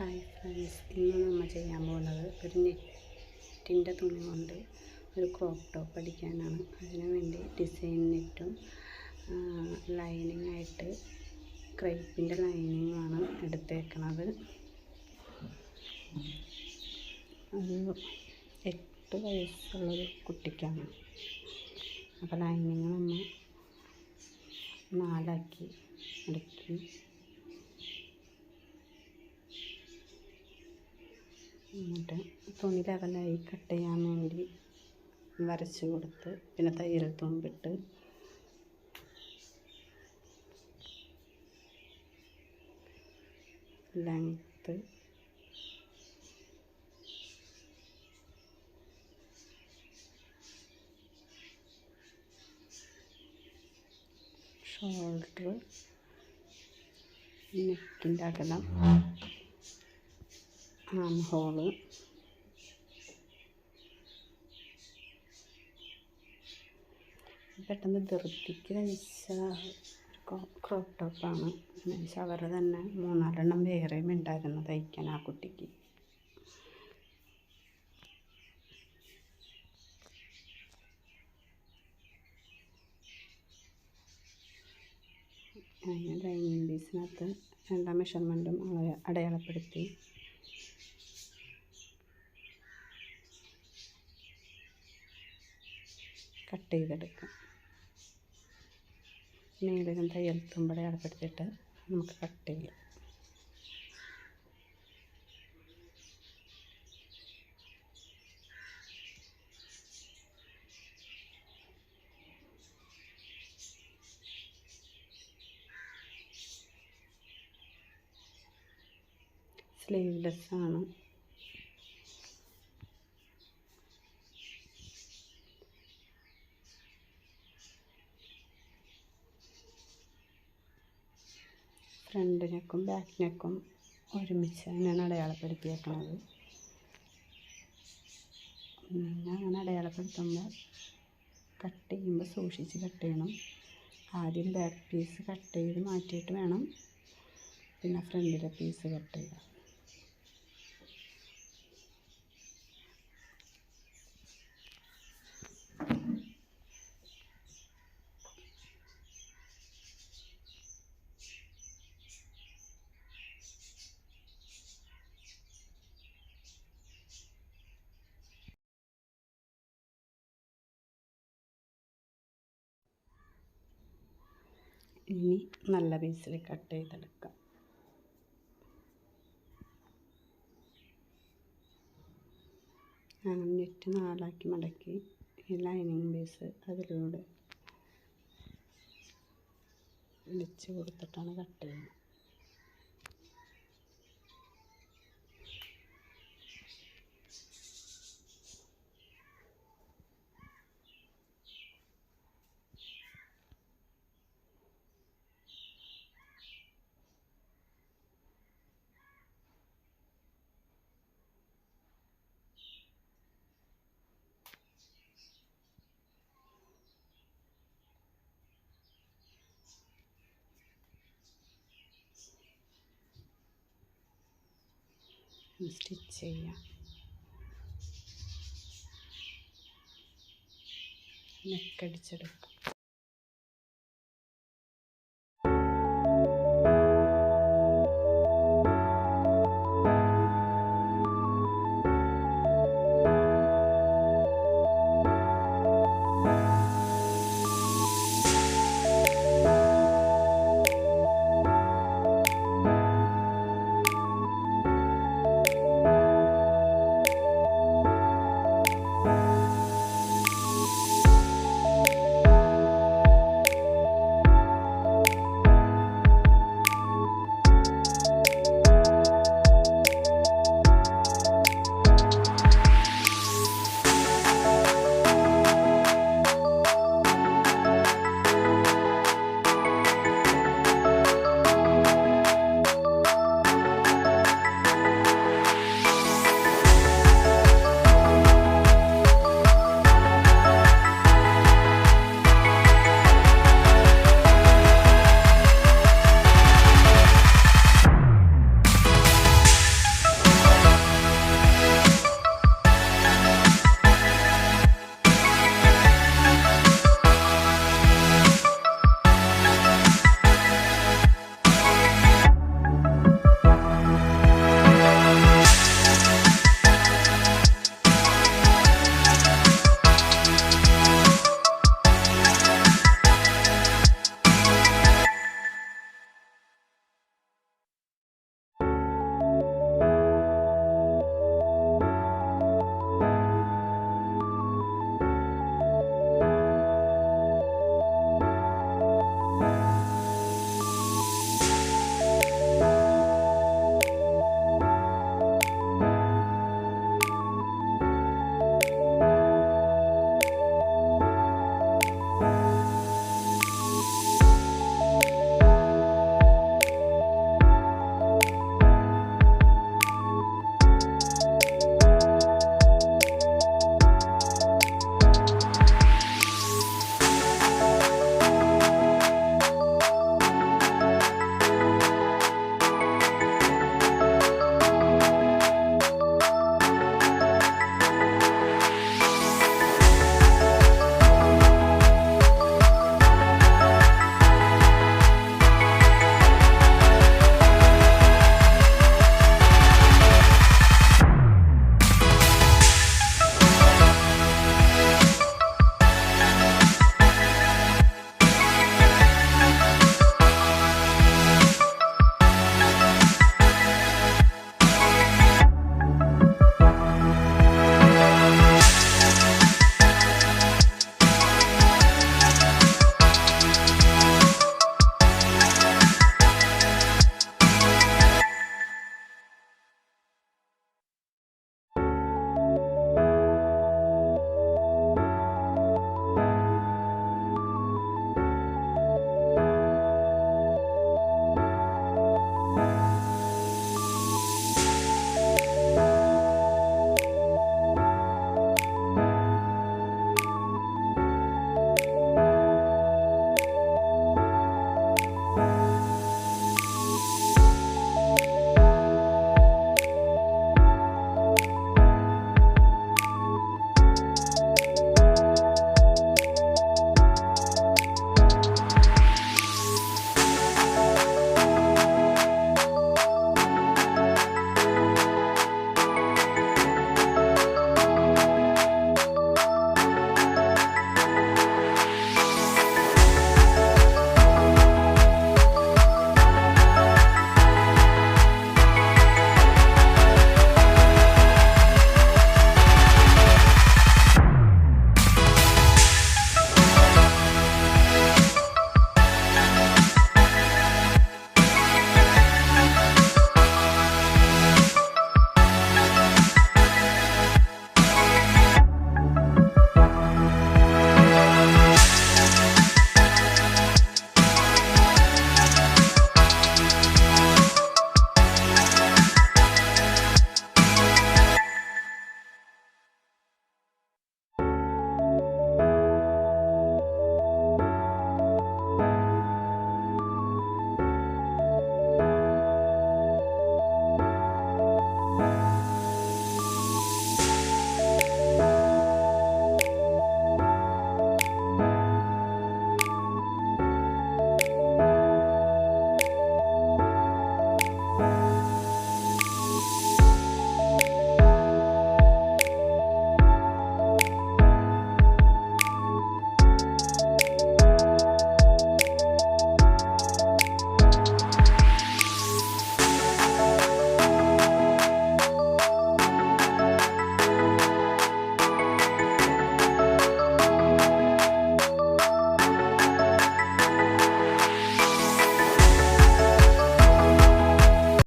Hi friends, ഇന്ന് നമ്മൾ ചെയ്യാൻ പോകുന്നത് ഒരു നെറ്റിൻ്റെ തുണി കൊണ്ട് ഒരു ക്രോപ്പ് ടോപ്പ് അടിക്കാനാണ്. അതിനു വേണ്ടി ഡിസൈൻ നെറ്റും ലൈനിങ്ങായിട്ട് ക്രേപ്പിൻ്റെ ലൈനിങ്ങാണ് എടുത്തേക്കണത്. ഒരു 8 വയസ്സുള്ളൊരു കുട്ടിക്കാണ്. അപ്പോൾ ലൈനിങ് നമ്മൾ 4ആക്കി മടക്കി എന്നിട്ട് തുണി ലെവലായി കട്ട് ചെയ്യാൻ വേണ്ടി വരച്ച് കൊടുത്ത് പിന്നെ തയ്യൽ തുമ്പിട്ട് ലെങ്ത്ത് ഷോൾഡർ, നെക്കിൻ്റെ അകലം, ആം ഹോള്, പെട്ടെന്ന് ധൃതിക്ക് തയ്ച്ച ക്രോപ്പ് ടോപ്പാണ്. അവരുടെ തന്നെ 3-4 വേറെയും ഉണ്ടായിരുന്നു തയ്ക്കാൻ ആ കുട്ടിക്ക്. അതിന് ലൈനിങ് പീസിനകത്ത് എല്ലാ മെഷർമെൻറ്റും അടയാളപ്പെടുത്തി കട്ട് ചെയ്തെടുക്കാം. മേളിലും തയ്യൽ തുമ്പ് അടയാളപ്പെടുത്തിയിട്ട് നമുക്ക് കട്ട് ചെയ്യാം. സ്ലീവ്ലെസ് ആണ്. ഫ്രണ്ട് നെക്കും ബാക്ക് നെക്കും ഒരുമിച്ച് തന്നെയാണ് അടയാളപ്പെടുത്തിയേക്കുന്നത്. അങ്ങനെ അടയാളപ്പെടുത്തുമ്പോൾ കട്ട് ചെയ്യുമ്പോൾ സൂക്ഷിച്ച് കട്ട് ചെയ്യണം. ആദ്യം ബാക്ക് പീസ് കട്ട് ചെയ്ത് മാറ്റിയിട്ട് വേണം പിന്നെ ഫ്രണ്ടിലെ പീസ് കട്ട് ചെയ്യുക. ഇനി നല്ല പീസിൽ കട്ട് ചെയ്തെടുക്കാം. നെറ്റ് 4ആക്കി മടക്കി ഈ ലൈനിങ് പീസ് അതിലൂടെ വെച്ച് കൊടുത്തിട്ടാണ് കട്ട് ചെയ്യുന്നത്. സ്റ്റിച്ച് ചെയ്യാം. നെക്കടിച്ചെടുക്കാം.